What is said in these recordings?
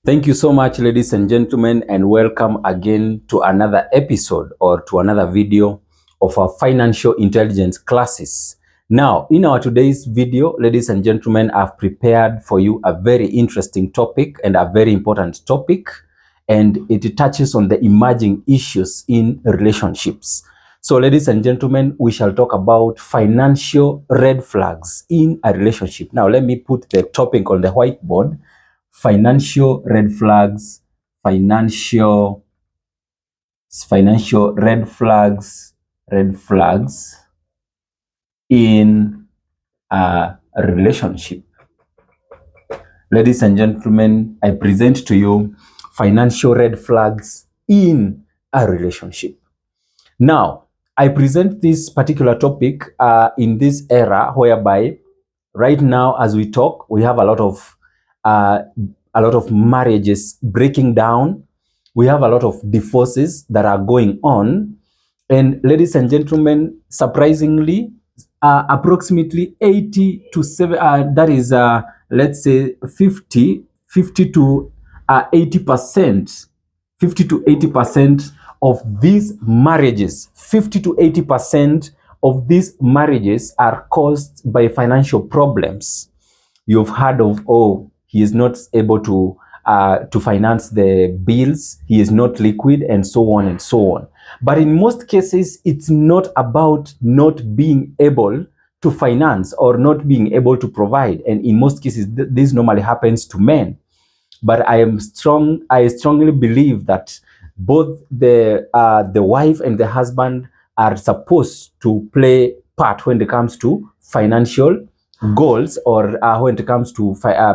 Thank you so much, ladies and gentlemen, and welcome again to another episode or to another video of our financial intelligence classes. Now, in our today's video, ladies and gentlemen, I've prepared for you a very interesting topic and a very important topic, and it touches on the emerging issues in relationships. So, ladies and gentlemen, we shall talk about financial red flags in a relationship. Now, let me put the topic on the whiteboard. Financial red flags, financial red flags in a relationship. Ladies and gentlemen, I present to you financial red flags in a relationship. Now, I present this particular topic in this era whereby right now, as we talk, we have a lot of marriages breaking down. We have a lot of divorces that are going on. And ladies and gentlemen, surprisingly, approximately 80 to 7, that is, let's say 50 to 80%, 50 to 80% of these marriages, 50 to 80% of these marriages are caused by financial problems. You've heard of, oh, he is not able to finance the bills, he is not liquid, and so on and so on. But in most cases, it's not about not being able to finance or not being able to provide. And in most cases, this normally happens to men. But I strongly believe that both the wife and the husband are supposed to play part when it comes to financial goals or when it comes to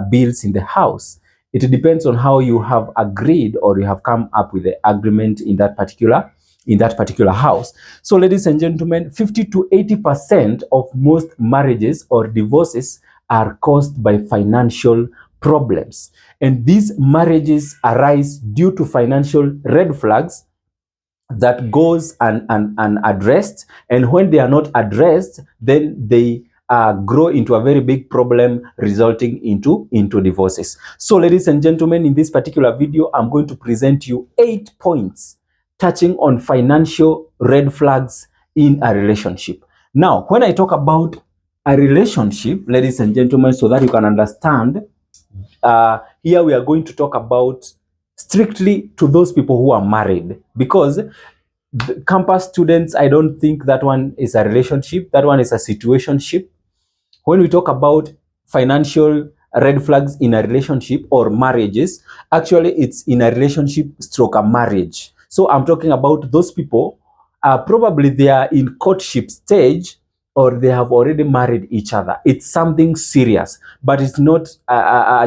bills in the house. It depends on how you have agreed or you have come up with the agreement in that particular house. So, ladies and gentlemen, 50 to 80% of most marriages or divorces are caused by financial problems. And these marriages arise due to financial red flags that goes unaddressed. And when they are not addressed, then they grow into a very big problem, resulting into divorces. So, ladies and gentlemen, in this particular video, I'm going to present you 8 points touching on financial red flags in a relationship. Now, when I talk about a relationship, ladies and gentlemen, so that you can understand, here we are going to talk about strictly to those people who are married, because the campus students, I don't think that one is a relationship, that one is a situationship. When we talk about financial red flags in a relationship or marriages, actually it's in a relationship stroke a marriage. So I'm talking about those people, probably they are in courtship stage or they have already married each other. It's something serious, but it's not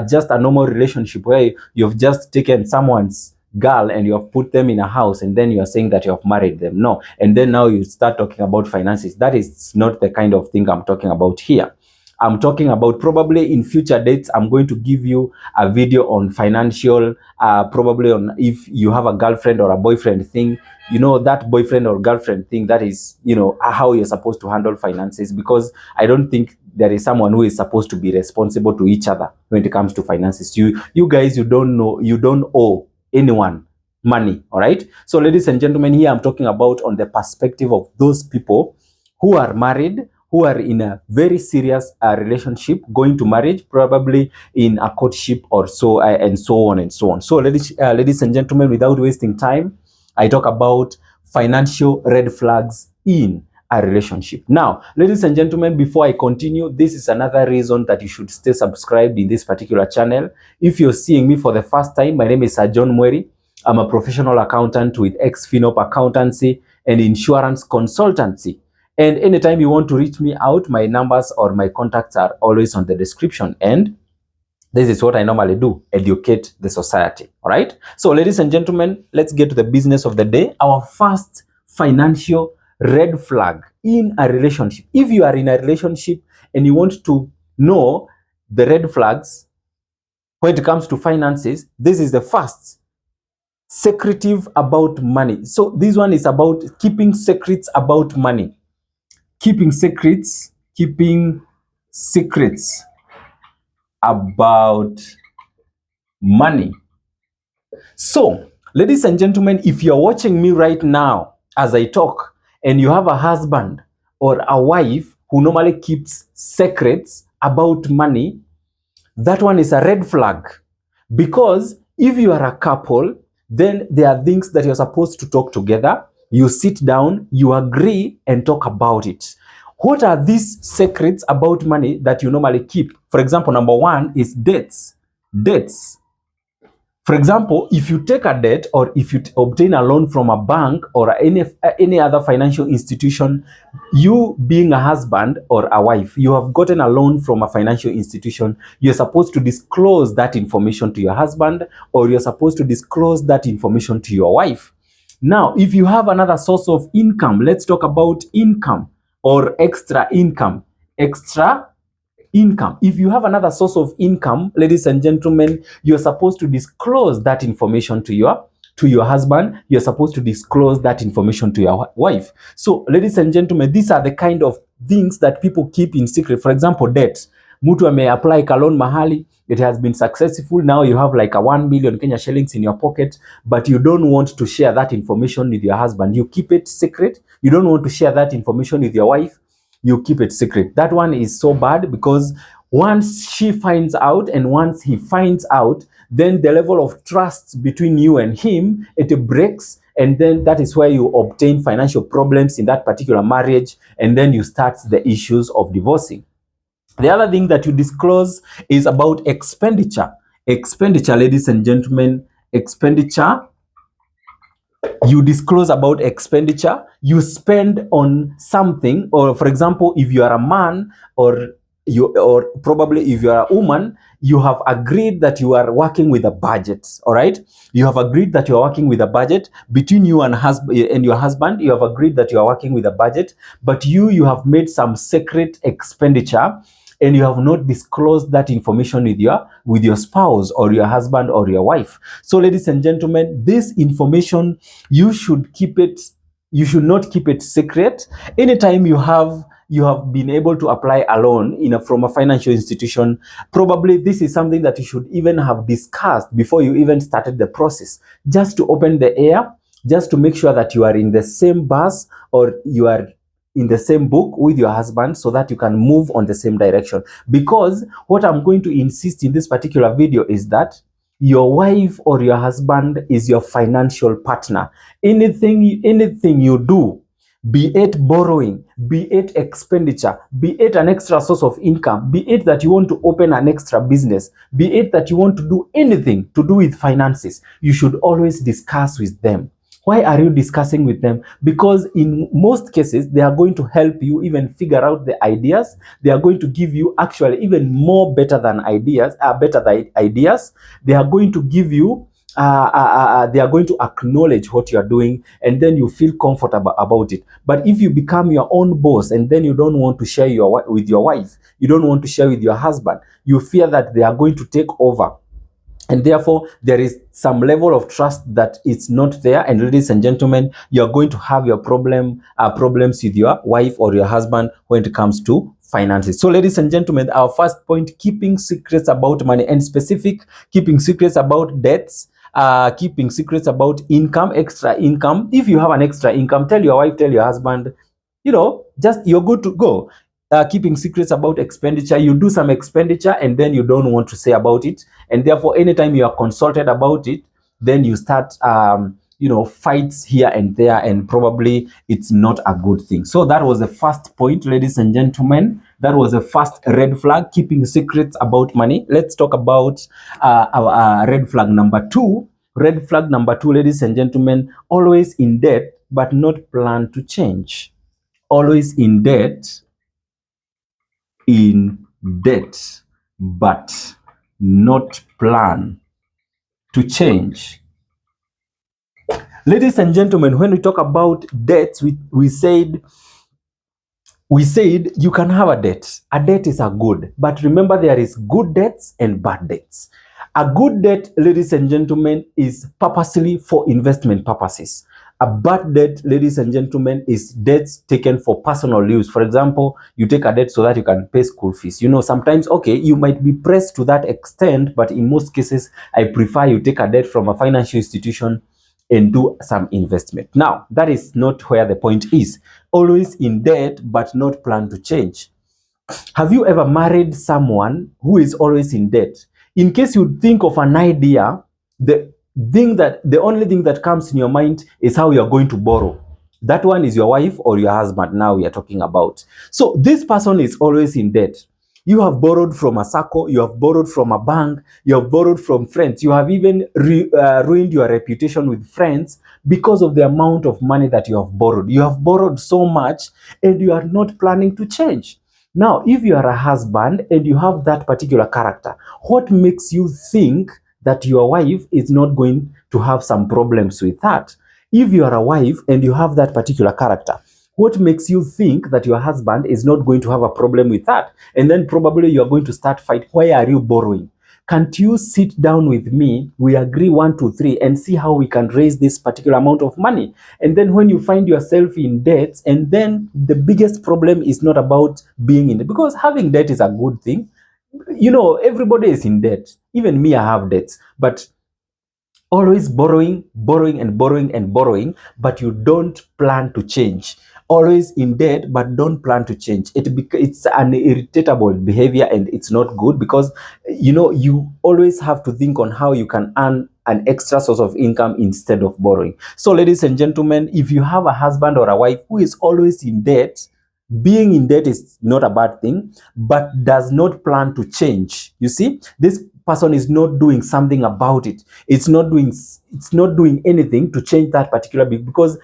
just a normal relationship where you've just taken someone's girl and you have put them in a house and then you are saying that you have married them. No. And then now you start talking about finances. That is not the kind of thing I'm talking about here. I'm talking about, probably in future dates, I'm going to give you a video on financial, probably on if you have a girlfriend or a boyfriend thing, that boyfriend or girlfriend thing, that is, how you're supposed to handle finances, because I don't think there is someone who is supposed to be responsible to each other when it comes to finances. You guys, you don't owe anyone money. All right. So, ladies and gentlemen, here I'm talking about on the perspective of those people who are married, who are in a very serious relationship, going to marriage, probably in a courtship or so, and so on and so on. So, ladies and gentlemen, without wasting time, I talk about financial red flags in a relationship. Now, ladies and gentlemen, before I continue, this is another reason that you should stay subscribed in this particular channel. If you're seeing me for the first time, my name is Sir John Mweri. I'm a professional accountant with ex-FinOp accountancy and insurance consultancy. And anytime you want to reach me out, my numbers or my contacts are always on the description. And this is what I normally do, educate the society. All right. So, ladies and gentlemen, let's get to the business of the day. Our first financial red flag in a relationship. If you are in a relationship and you want to know the red flags when it comes to finances, this is the first: secretive about money. So this one is about keeping secrets about money. Keeping secrets about money. So, ladies and gentlemen, if you're watching me right now as I talk and you have a husband or a wife who normally keeps secrets about money, that one is a red flag. Because if you are a couple, then there are things that you're supposed to talk together. You sit down, you agree, and talk about it. What are these secrets about money that you normally keep? For example, number one is debts. Debts. For example, if you take a debt or if you obtain a loan from a bank or any other financial institution, you being a husband or a wife, you have gotten a loan from a financial institution, you're supposed to disclose that information to your husband or you're supposed to disclose that information to your wife. Now, if you have another source of income, let's talk about income or extra income. Extra income. If you have another source of income, ladies and gentlemen, you're supposed to disclose that information to your husband. You're supposed to disclose that information to your wife. So, ladies and gentlemen, these are the kind of things that people keep in secret. For example, debt. Mtu may apply ka loan mahali, it has been successful. Now you have like a 1 million Kenya shillings in your pocket, but you don't want to share that information with your husband. You keep it secret. You don't want to share that information with your wife. You keep it secret. That one is so bad because once she finds out and once he finds out, then the level of trust between you and him, it breaks, and then that is where you obtain financial problems in that particular marriage, and then you start the issues of divorcing. The other thing that you disclose is about expenditure. Expenditure, ladies and gentlemen, expenditure. You disclose about expenditure, you spend on something, or for example, if you are a man or probably if you are a woman, you have agreed that you are working with a budget. All right, you have agreed that you are working with a budget between you and your husband. You have agreed that you are working with a budget, but you have made some secret expenditure and you have not disclosed that information with your spouse or your husband or your wife. So, ladies and gentlemen, this information, you should keep it. You should not keep it secret. Anytime you have been able to apply a loan from a financial institution, probably this is something that you should even have discussed before you even started the process, just to open the air, just to make sure that you are in the same bus or you are in the same book with your husband so that you can move on the same direction. Because what I'm going to insist in this particular video is that your wife or your husband is your financial partner. Anything you do, be it borrowing, be it expenditure, be it an extra source of income, be it that you want to open an extra business, be it that you want to do anything to do with finances, you should always discuss with them. Why are you discussing with them? Because in most cases, they are going to help you even figure out the ideas. They are going to give you actually even more better ideas. They are going to give you, they are going to acknowledge what you are doing, and then you feel comfortable about it. But if you become your own boss and then you don't want to share with your wife, you don't want to share with your husband, you fear that they are going to take over. And therefore, there is some level of trust that it's not there. And ladies and gentlemen, you're going to have your problems with your wife or your husband when it comes to finances. So, ladies and gentlemen, our first point, keeping secrets about money, and specific, keeping secrets about debts, keeping secrets about income, extra income. If you have an extra income, tell your wife, tell your husband, just you're good to go. Keeping secrets about expenditure, you do some expenditure and then you don't want to say about it, and therefore anytime you are consulted about it, then you start fights here and there, and probably it's not a good thing. So that was the first point, ladies and gentlemen. That was the first red flag, keeping secrets about money. Let's talk about our red flag number two. Red flag number two, ladies and gentlemen, always in debt but not plan to change. Always in debt but not plan to change. Ladies and gentlemen, when we talk about debts, we said you can have a debt. A debt is a good, but remember there is good debts and bad debts. A good debt, ladies and gentlemen, is purposely for investment purposes. A bad debt, ladies and gentlemen, is debts taken for personal use. For example, you take a debt so that you can pay school fees. You know, sometimes, okay, you might be pressed to that extent, but in most cases, I prefer you take a debt from a financial institution and do some investment. Now, that is not where the point is. Always in debt, but not plan to change. Have you ever married someone who is always in debt? In case you think of an idea, the only thing that comes in your mind is how you're going to borrow. That one is your wife or your husband now we are talking about. So this person is always in debt. You have borrowed from a circle, you have borrowed from a bank, you have borrowed from friends, you have even ruined your reputation with friends because of the amount of money that you have borrowed. You have borrowed so much and you are not planning to change. Now, if you are a husband and you have that particular character, what makes you think that your wife is not going to have some problems with that? If you are a wife and you have that particular character, what makes you think that your husband is not going to have a problem with that? And then probably you're going to start fight. Why are you borrowing? Can't you sit down with me? We agree 1, 2, 3 and see how we can raise this particular amount of money. And then when you find yourself in debt, and then the biggest problem is not about being in debt, because having debt is a good thing. You know, everybody is in debt. Even me, I have debts. But always borrowing, borrowing, and borrowing and borrowing, but you don't plan to change. Always in debt, but don't plan to change. It's an irritable behavior and it's not good because, you know, you always have to think on how you can earn an extra source of income instead of borrowing. So, ladies and gentlemen, if you have a husband or a wife who is always in debt, being in debt is not a bad thing, but does not plan to change. You see, this person is not doing something about it. It's not doing anything to change that particular because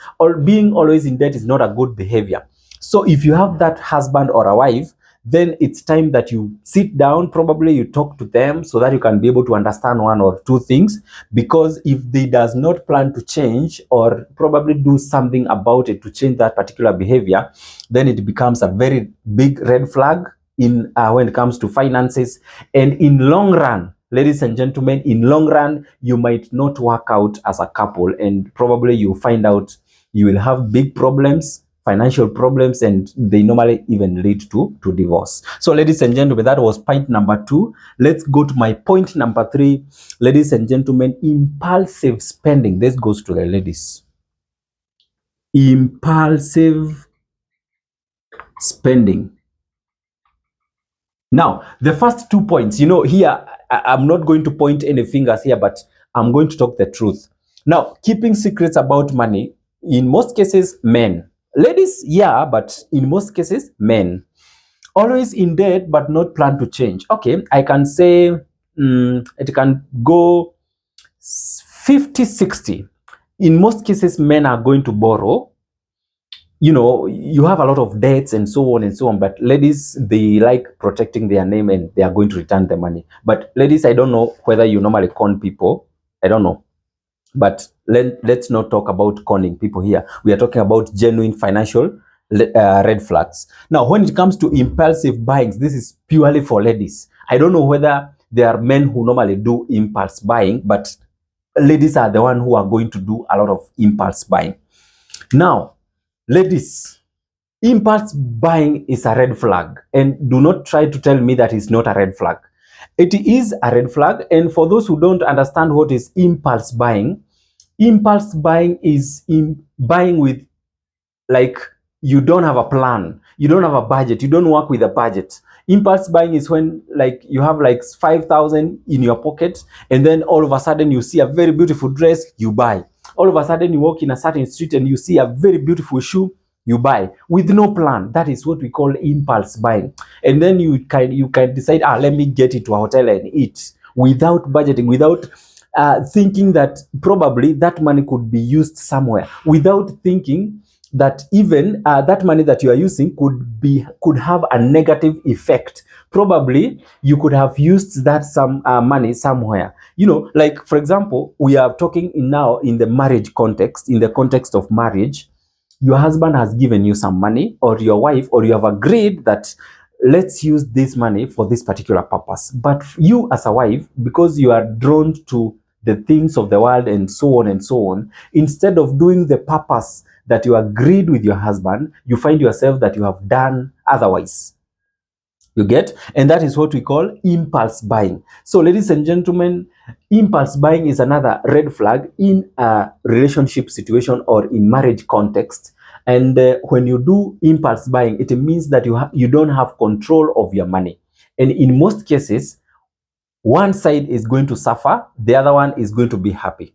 being always in debt is not a good behavior. So if you have that husband or a wife, then it's time that you sit down, probably you talk to them so that you can be able to understand 1 or 2 things. Because if they does not plan to change or probably do something about it to change that particular behavior, then it becomes a very big red flag in when it comes to finances. And in long run, ladies and gentlemen, in long run, you might not work out as a couple, and probably you find out you will have big problems, financial problems, and they normally even lead to divorce. So, ladies and gentlemen, that was point number 2. Let's go to my point number 3. Ladies and gentlemen, impulsive spending. This goes to the ladies. Impulsive spending. Now, the first 2 points, you know, here, I'm not going to point any fingers here, but I'm going to talk the truth. Now, keeping secrets about money, in most cases, men. Ladies, yeah, but in most cases, men. Always in debt, but not plan to change. Okay, I can say it can go 50-60. In most cases, men are going to borrow. You know, you have a lot of debts and so on and so on, but ladies, they like protecting their name and they are going to return the money. But ladies, I don't know whether you normally con people. I don't know. But let's not talk about conning people here. We are talking about genuine financial red flags. Now, when it comes to impulsive buying, this is purely for ladies. I don't know whether there are men who normally do impulse buying, but ladies are the one who are going to do a lot of impulse buying. Now, ladies, impulse buying is a red flag, and do not try to tell me that it's not a red flag. It is a red flag, and for those who don't understand what is impulse buying is buying with, like, you don't have a plan, you don't have a budget, you don't work with a budget. Impulse buying is when, like, you have like 5,000 in your pocket, and then all of a sudden you see a very beautiful dress, you buy. All of a sudden you walk in a certain street and you see a very beautiful shoe, you buy with no plan. That is what we call impulse buying. And then you can decide, let me get into a hotel and eat, without budgeting, without thinking that probably that money could be used somewhere, without thinking that even that money that you are using could have a negative effect. Probably you could have used that money somewhere. You know, like, for example, we are talking now in the marriage context, in the context of marriage. Your husband has given you some money, or your wife, or you have agreed that let's use this money for this particular purpose. But you as a wife, because you are drawn to the things of the world, and so on and so on. Instead of doing the purpose that you agreed with your husband, you find yourself that you have done otherwise. You get? And that is what we call impulse buying. So, ladies and gentlemen, impulse buying is another red flag in a relationship situation or in marriage context. And when you do impulse buying, it means that you don't have control of your money. And in most cases, one side is going to suffer, the other one is going to be happy.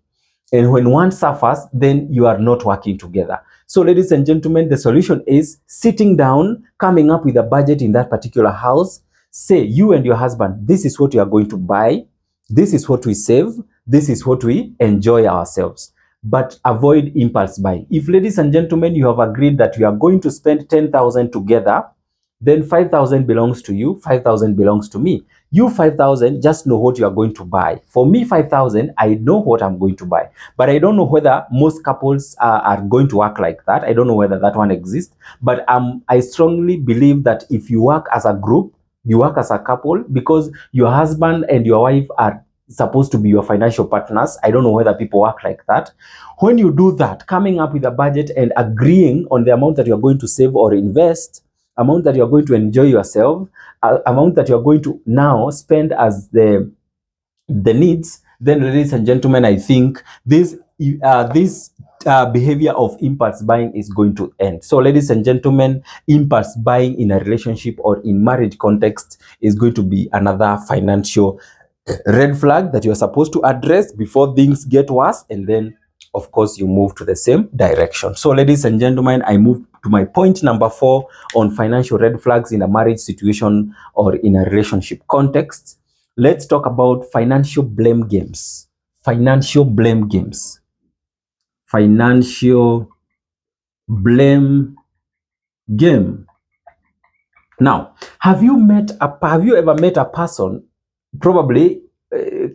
And when one suffers, then you are not working together. So, ladies and gentlemen, the solution is sitting down, coming up with a budget in that particular house. Say, you and your husband, this is what you are going to buy, this is what we save, this is what we enjoy ourselves. But avoid impulse buying. If, ladies and gentlemen, you have agreed that you are going to spend 10,000 together, then 5,000 belongs to you, 5,000 belongs to me. You 5,000, just know what you are going to buy. For me 5,000, I know what I'm going to buy. But I don't know whether most couples are going to work like that. I don't know whether that one exists. But I strongly believe that if you work as a group, you work as a couple, because your husband and your wife are supposed to be your financial partners. I don't know whether people work like that. When you do that, coming up with a budget and agreeing on the amount that you're going to save or invest, amount that you're going to enjoy yourself, amount that you're going to now spend as the needs, then, ladies and gentlemen, I think this behavior of impulse buying is going to end. So, ladies and gentlemen, impulse buying in a relationship or in marriage context is going to be another financial red flag that you're supposed to address before things get worse, and then, of course, you move to the same direction. So, ladies and gentlemen, I move to my point number 4 on financial red flags in a marriage situation or in a relationship context. Let's talk about financial blame games. Financial blame games. Financial blame game. Now, have you ever met a person, probably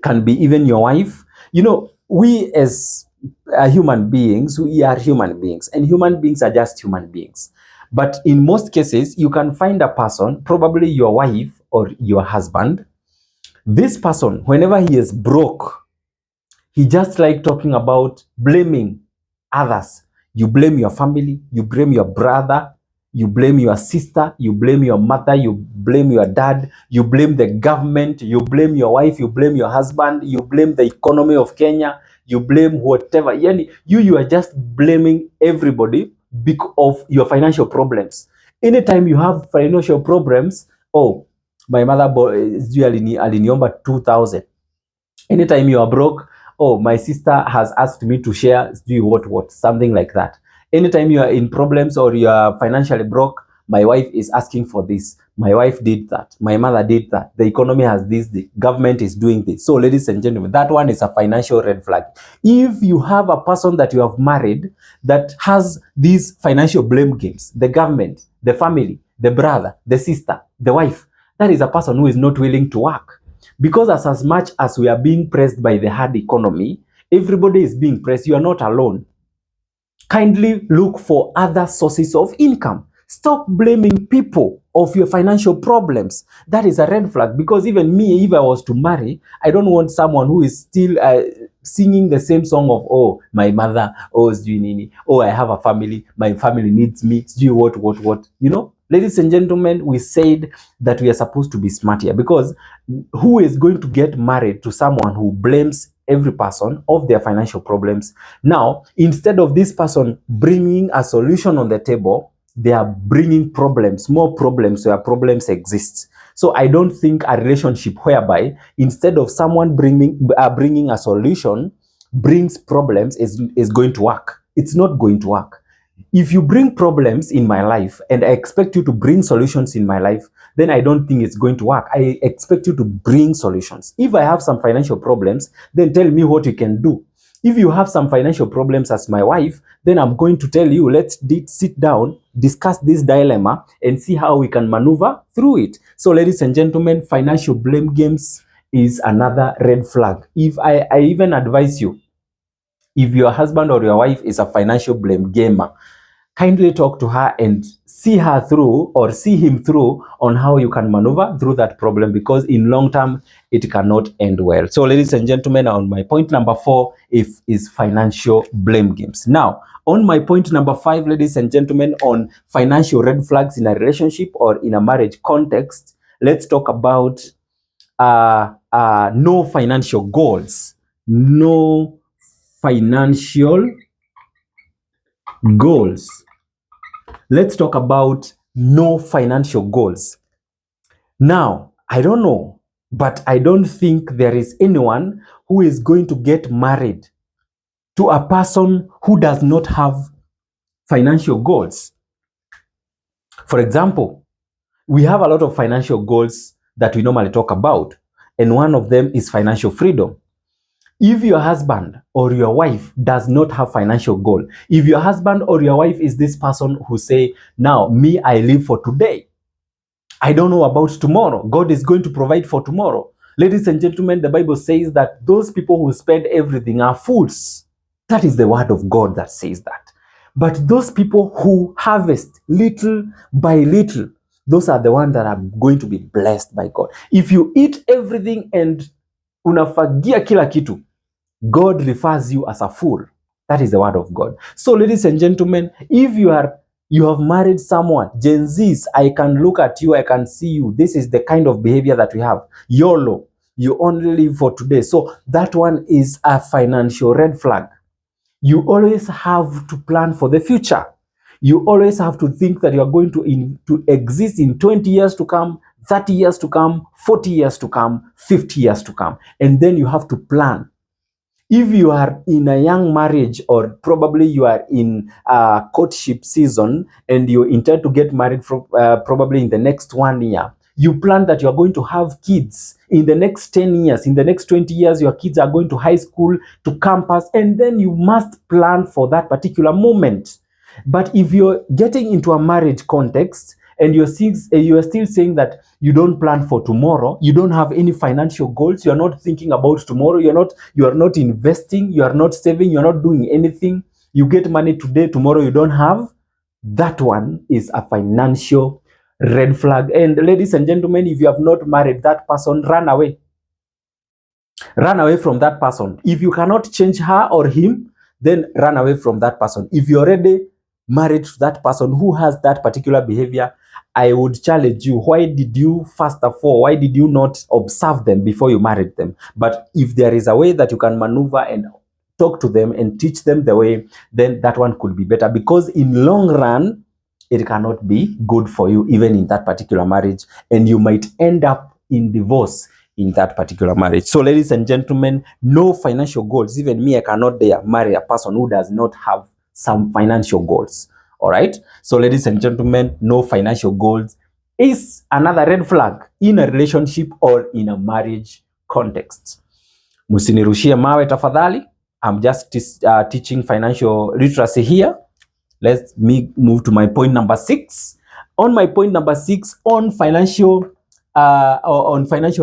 can be even your wife? You know, we as human beings, we are human beings, and human beings are just human beings. But in most cases, you can find a person, probably your wife or your husband. This person, whenever he is broke, he just like talking about blaming others. You blame your family, you blame your brother, you blame your sister, you blame your mother, you blame your dad, you blame the government, you blame your wife, you blame your husband, you blame the economy of Kenya, you blame whatever. Yani, you are just blaming everybody because of your financial problems. Anytime you have financial problems, oh, my mother aliniomba 2,000. Anytime you are broke, oh, my sister has asked me to share, do what, something like that. Anytime you are in problems or you are financially broke, my wife is asking for this. My wife did that. My mother did that. The economy has this. The government is doing this. So, ladies and gentlemen, that one is a financial red flag. If you have a person that you have married that has these financial blame games, the government, the family, the brother, the sister, the wife, that is a person who is not willing to work. Because as much as we are being pressed by the hard economy, everybody is being pressed. You are not alone. Kindly look for other sources of income. Stop blaming people of your financial problems. That is a red flag, because even me, if I was to marry, I don't want someone who is still singing the same song of, oh, my mother, oh, oh, I have a family, my family needs me, what. You know, ladies and gentlemen, we said that we are supposed to be smart here, because who is going to get married to someone who blames every person of their financial problems? Now, instead of this person bringing a solution on the table, they are bringing problems, more problems where problems exist. So I don't think a relationship whereby instead of someone bringing a solution brings problems is going to work. It's not going to work. If you bring problems in my life and I expect you to bring solutions in my life, then I don't think it's going to work. I expect you to bring solutions. If I have some financial problems, then tell me what you can do. If you have some financial problems as my wife, then I'm going to tell you, let's sit down, discuss this dilemma, and see how we can maneuver through it. So, ladies and gentlemen, financial blame games is another red flag. If I even advise you, if your husband or your wife is a financial blame gamer, kindly talk to her and see her through or see him through on how you can maneuver through that problem, because in long term it cannot end well. So ladies and gentlemen, on my point number 4 is financial blame games. Now on my point number 5, ladies and gentlemen, on financial red flags in a relationship or in a marriage context, let's talk about no financial goals. No financial goals. Let's talk about no financial goals. Now, I don't know, but I don't think there is anyone who is going to get married to a person who does not have financial goals. For example, we have a lot of financial goals that we normally talk about, and one of them is financial freedom. If your husband or your wife does not have financial goal, if your husband or your wife is this person who say, now me, I live for today, I don't know about tomorrow, God is going to provide for tomorrow. Ladies and gentlemen, the Bible says that those people who spend everything are fools. That is the word of God that says that. But those people who harvest little by little, those are the ones that are going to be blessed by God. If you eat everything and unafagia kila kitu, God refers you as a fool. That is the word of God. So ladies and gentlemen, if you have married someone, Gen Zs, I can look at you, I can see you. This is the kind of behavior that we have. YOLO, you only live for today. So that one is a financial red flag. You always have to plan for the future. You always have to think that you are going to exist in 20 years to come, 30 years to come, 40 years to come, 50 years to come. And then you have to plan. If you are in a young marriage, or probably you are in a courtship season and you intend to get married probably in the next 1 year, you plan that you are going to have kids in the next 10 years, in the next 20 years, your kids are going to high school, to campus, and then you must plan for that particular moment. But if you're getting into a marriage context and you are still saying that you don't plan for tomorrow, you don't have any financial goals, you're not thinking about tomorrow, you are not investing, you are not saving, you're not doing anything, you get money today, tomorrow you don't have, that one is a financial red flag. And ladies and gentlemen, if you have not married that person, run away. Run away from that person. If you cannot change her or him, then run away from that person. If you're already married to that person who has that particular behavior, I would challenge you. Why did you, first of all, why did you not observe them before you married them? But if there is a way that you can maneuver and talk to them and teach them the way, then that one could be better, because in long run, it cannot be good for you, even in that particular marriage, and you might end up in divorce in that particular marriage. So ladies and gentlemen, no financial goals. Even me, I cannot dare marry a person who does not have some financial goals. All right. So ladies and gentlemen, no financial goals is another red flag in a relationship or in a marriage context. Musinirushie mawe tafadhali. I'm just teaching financial literacy here. Let me move to my point number 6. On my point number 6 on financial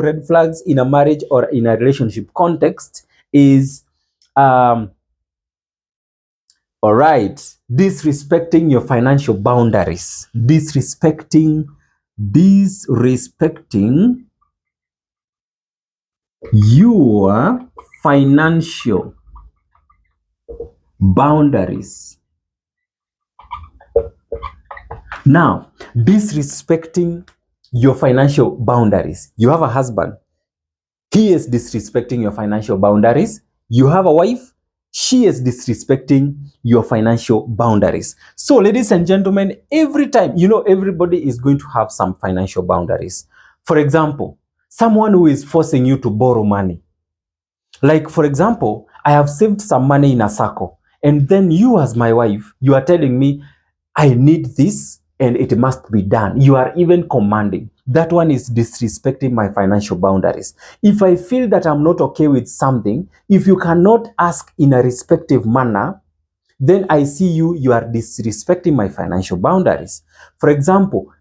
red flags in a marriage or in a relationship context is all right, disrespecting your financial boundaries. Disrespecting your financial boundaries. Now, disrespecting your financial boundaries. You have a husband, he is disrespecting your financial boundaries. You have a wife, she is disrespecting your financial boundaries. So ladies and gentlemen, every time, everybody is going to have some financial boundaries. For example, someone who is forcing you to borrow money. Like, for example, I have saved some money in a circle, and then you as my wife, you are telling me, I need this and it must be done. You are even commanding. That one is disrespecting my financial boundaries. If I feel that I'm not okay with something, if you cannot ask in a respective manner, then I see you are disrespecting my financial boundaries. For example,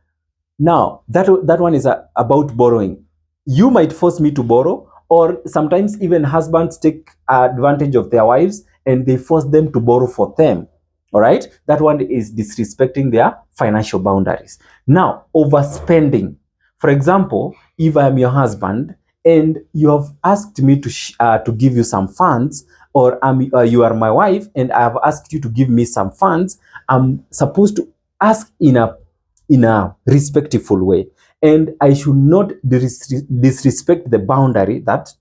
now that one is about borrowing. You might force me to borrow, or sometimes even husbands take advantage of their wives and they force them to borrow for them. All right, that one is disrespecting their financial boundaries. Now, overspending. For example, if I'm your husband and you have asked me to give you some funds, or you are my wife and I have asked you to give me some funds, I'm supposed to ask in a respectful way, and I should not disrespect the boundary that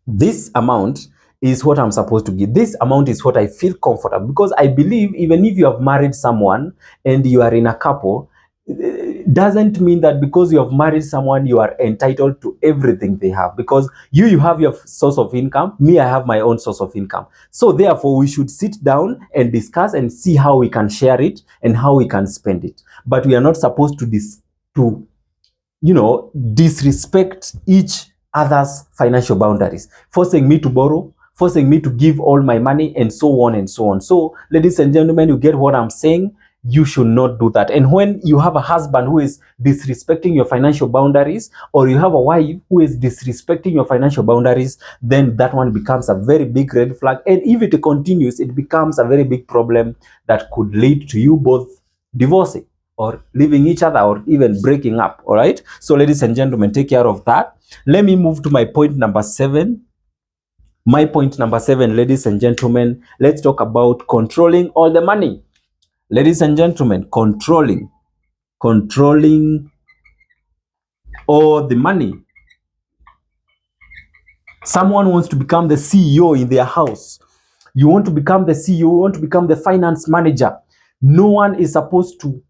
this amount is what I'm supposed to give. This amount is what I feel comfortable, because I believe even if you have married someone and you are in a couple, doesn't mean that because you have married someone you are entitled to everything they have, because you have your source of income, me, I have my own source of income. So therefore we should sit down and discuss and see how we can share it and how we can spend it. But we are not supposed to disrespect each other's financial boundaries, forcing me to borrow, forcing me to give all my money, and so on and so on. So, ladies and gentlemen, you get what I'm saying? You should not do that. And when you have a husband who is disrespecting your financial boundaries, or you have a wife who is disrespecting your financial boundaries, then that one becomes a very big red flag. And if it continues, it becomes a very big problem that could lead to you both divorcing, or leaving each other, or even breaking up. All right, so ladies and gentlemen, take care of that. Let me move to my point number 7. My point number 7, ladies and gentlemen, let's talk about controlling all the money. Ladies and gentlemen, controlling all the money. Someone wants to become the CEO in their house. You want to become the CEO, you want to become the finance manager. No one is supposed to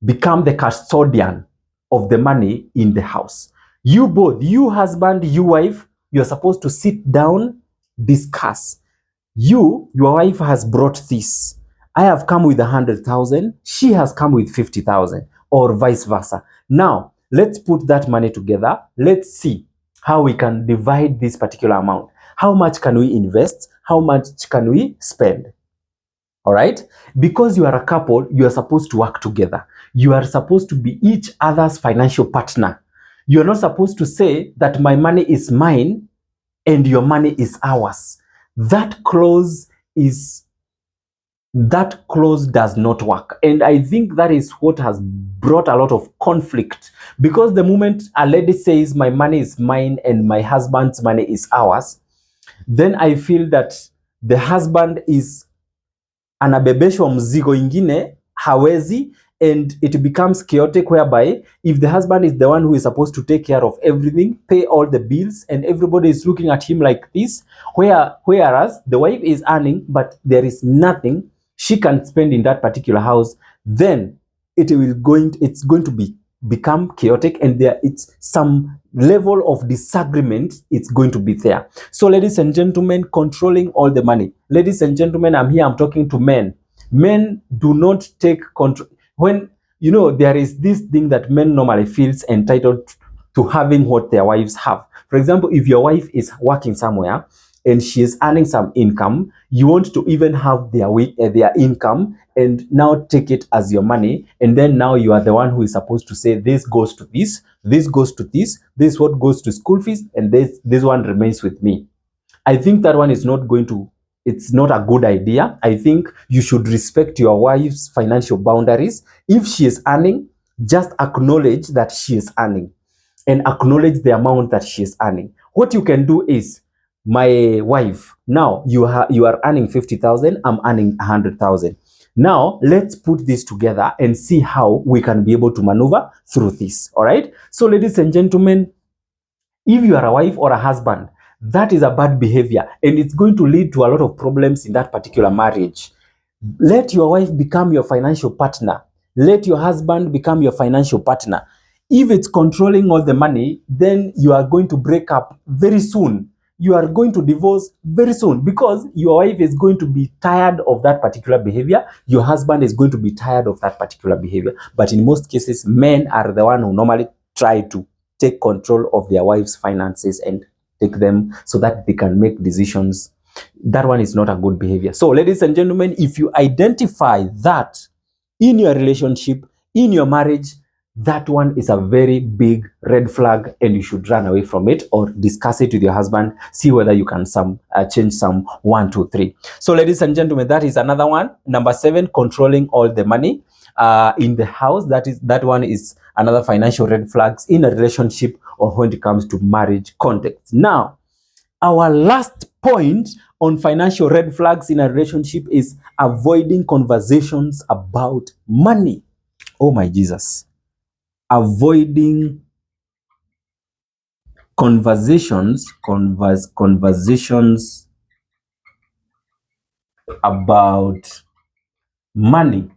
become the custodian of the money in the house. You both, you husband, you wife, you're supposed to sit down, discuss. Your wife has brought this. I have come with 100,000. She has come with 50,000, or vice versa. Now, let's put that money together. Let's see how we can divide this particular amount. How much can we invest? How much can we spend? All right, because you are a couple, you are supposed to work together. You are supposed to be each other's financial partner. You are not supposed to say that my money is mine and your money is ours. That clause does not work. And I think that is what has brought a lot of conflict, because the moment a lady says my money is mine and my husband's money is ours, then I feel that the husband is anabebeshwa mzigo ingine hawezi, and it becomes chaotic, whereby if the husband is the one who is supposed to take care of everything, pay all the bills, and everybody is looking at him like this, whereas the wife is earning but there is nothing she can spend in that particular house, then it's going to become chaotic, and it's some level of disagreement, it's going to be there. So ladies and gentlemen, controlling all the money. Ladies and gentlemen, I'm talking to men. Men do not take control. When there is this thing that men normally feels entitled to having what their wives have. For example, if your wife is working somewhere and she is earning some income, you want to even have their income and now take it as your money, and then now you are the one who is supposed to say this goes to this, this goes to this is what goes to school fees, and this one remains with me. I think that one is it's not a good idea. I think you should respect your wife's financial boundaries. If she is earning, just acknowledge that she is earning, and acknowledge the amount that she is earning. What you can do is, my wife, now you are earning 50,000, I'm earning 100,000. Now let's put this together and see how we can be able to maneuver through this. All right, so ladies and gentlemen, if you are a wife or a husband, that is a bad behavior, and it's going to lead to a lot of problems in that particular marriage. Let your wife become your financial partner. Let your husband become your financial partner. If it's controlling all the money, then you are going to break up very soon. You are going to divorce very soon, because your wife is going to be tired of that particular behavior. Your husband is going to be tired of that particular behavior. But in most cases, men are the one who normally try to take control of their wives' finances and take them so that they can make decisions. That one is not a good behavior. So ladies and gentlemen, if you identify that in your relationship, in your marriage, that one is a very big red flag and you should run away from it or discuss it with your husband, see whether you can change some 1, 2, 3. So ladies and gentlemen, that is another one. Number 7, controlling all the money in the house. That one is another financial red flags in a relationship or when it comes to marriage context. Now, our last point on financial red flags in a relationship is avoiding conversations about money. Oh my Jesus. Avoiding conversations about money.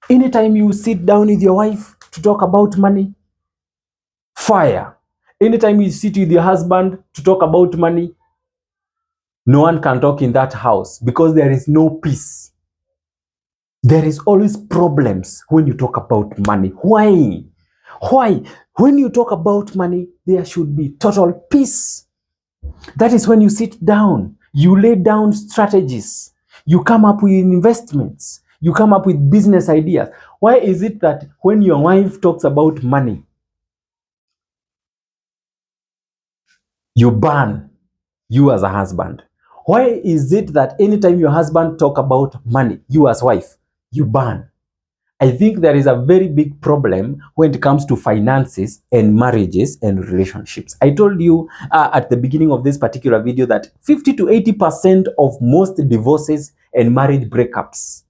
Anytime you sit down with your wife to talk about money, fire. Anytime you sit with your husband to talk about money, no one can talk in that house because there is no peace. There is always problems when you talk about money. Why? Why? When you talk about money, there should be total peace. That is when you sit down, you lay down strategies, you come up with investments, you come up with business ideas. Why is it that when your wife talks about money, you burn, you as a husband? Why is it that anytime your husband talk about money, you as wife, you burn? I think there is a very big problem when it comes to finances and marriages and relationships. I told you at the beginning of this particular video that 50 to 80% of most divorces and marriage breakups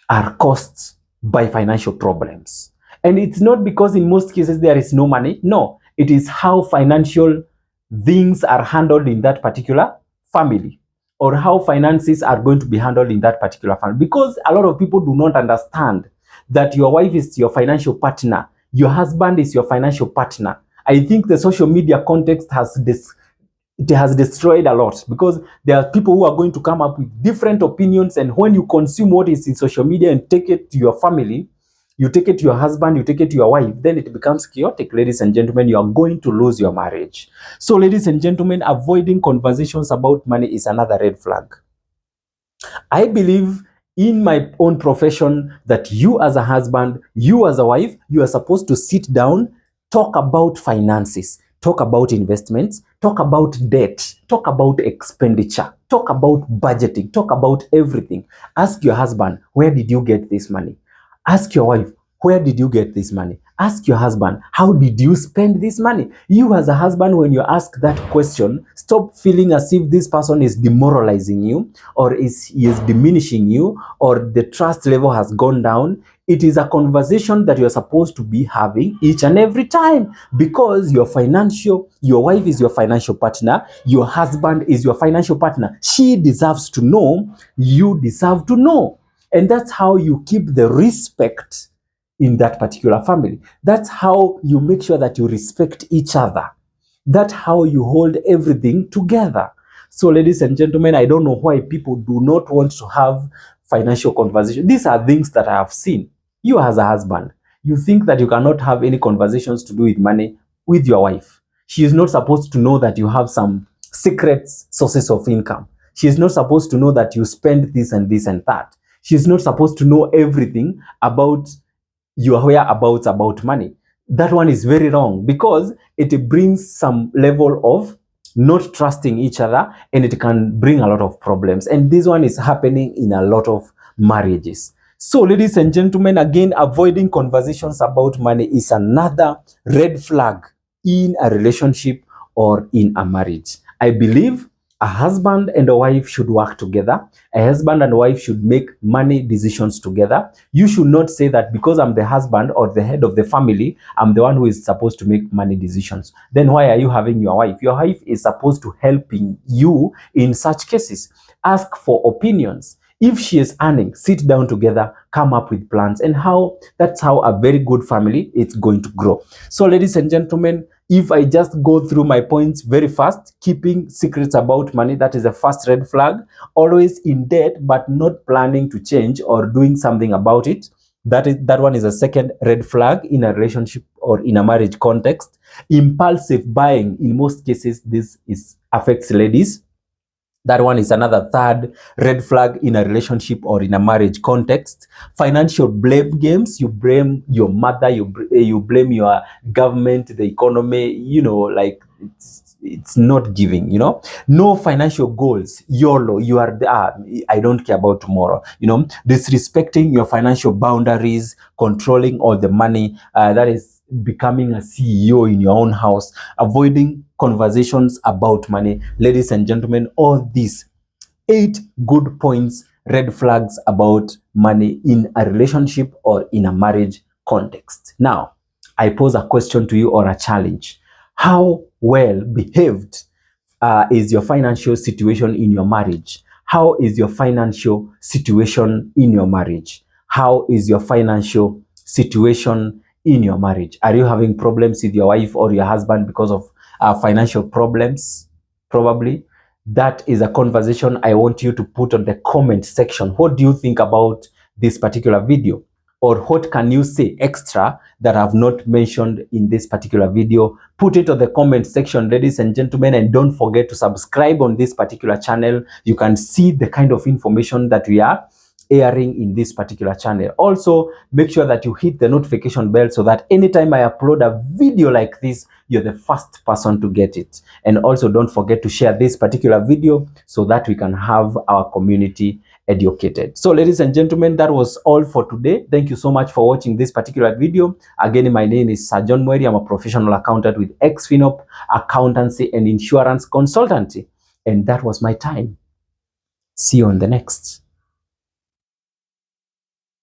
are caused by financial problems. And it's not because in most cases there is no money. No, it is how financial things are handled in that particular family, or how finances are going to be handled in that particular family. Because a lot of people do not understand that your wife is your financial partner, your husband is your financial partner. I think the social media context has destroyed a lot, because there are people who are going to come up with different opinions, and when you consume what is in social media and take it to your family, you take it to your husband, you take it to your wife, then it becomes chaotic. Ladies and gentlemen, you are going to lose your marriage. So ladies and gentlemen, avoiding conversations about money is another red flag. I believe in my own profession that you as a husband, you as a wife, you are supposed to sit down, talk about finances, talk about investments, talk about debt, talk about expenditure, talk about budgeting, talk about everything. Ask your husband, where did you get this money? Ask your wife, where did you get this money? Ask your husband, how did you spend this money? You as a husband, when you ask that question, stop feeling as if this person is demoralizing you, or he is diminishing you, or the trust level has gone down. It is a conversation that you're supposed to be having each and every time, because your wife is your financial partner, your husband is your financial partner. She deserves to know, you deserve to know. And that's how you keep the respect in that particular family. That's how you make sure that you respect each other. That's how you hold everything together. So ladies and gentlemen, I don't know why people do not want to have financial conversation. These are things that I have seen. You as a husband, you think that you cannot have any conversations to do with money with your wife. She is not supposed to know that you have some secret sources of income. She is not supposed to know that you spend this and this and that. She is not supposed to know everything about your whereabouts about money. That one is very wrong, because it brings some level of not trusting each other, and it can bring a lot of problems. And this one is happening in a lot of marriages. So ladies and gentlemen, again, avoiding conversations about money is another red flag in a relationship or in a marriage. I believe a husband and a wife should work together. A husband and wife should make money decisions together. You should not say that because I'm the husband or the head of the family, I'm the one who is supposed to make money decisions. Then why are you having your wife? Your wife is supposed to helping you in such cases. Ask for opinions. If she is earning, sit down together, come up with plans, and that's how a very good family is going to grow. So ladies and gentlemen, if I just go through my points very fast, keeping secrets about money, that is the first red flag. Always in debt but not planning to change or doing something about it. That one is a second red flag in a relationship or in a marriage context. Impulsive buying, in most cases, this affects ladies. That one is another third red flag in a relationship or in a marriage context. Financial blame games. You blame your mother, you blame your government, the economy, like it's not giving, No financial goals. YOLO, you are I don't care about tomorrow, disrespecting your financial boundaries, controlling all the money, that is becoming a CEO in your own house, avoiding conversations about money. Ladies and gentlemen, all these 8 good points, red flags about money in a relationship or in a marriage context. Now, I pose a question to you or a challenge. How well behaved is your financial situation in your marriage? How is your financial situation in your marriage? How is your financial situation in your marriage? Are you having problems with your wife or your husband because of financial problems? Probably. That is a conversation I want you to put on the comment section. What do you think about this particular video? Or what can you say extra that I've not mentioned in this particular video? Put it on the comment section, ladies and gentlemen, and don't forget to subscribe on this particular channel. You can see the kind of information that we are airing in this particular channel. Also, make sure that you hit the notification bell so that anytime I upload a video like this, you're the first person to get it. And also don't forget to share this particular video so that we can have our community educated. So ladies and gentlemen, that was all for today. Thank you so much for watching this particular video. Again, my name is Sir John Mweri. I'm a professional accountant with Xfinop Accountancy and Insurance Consultancy. And that was my time. See you on the next.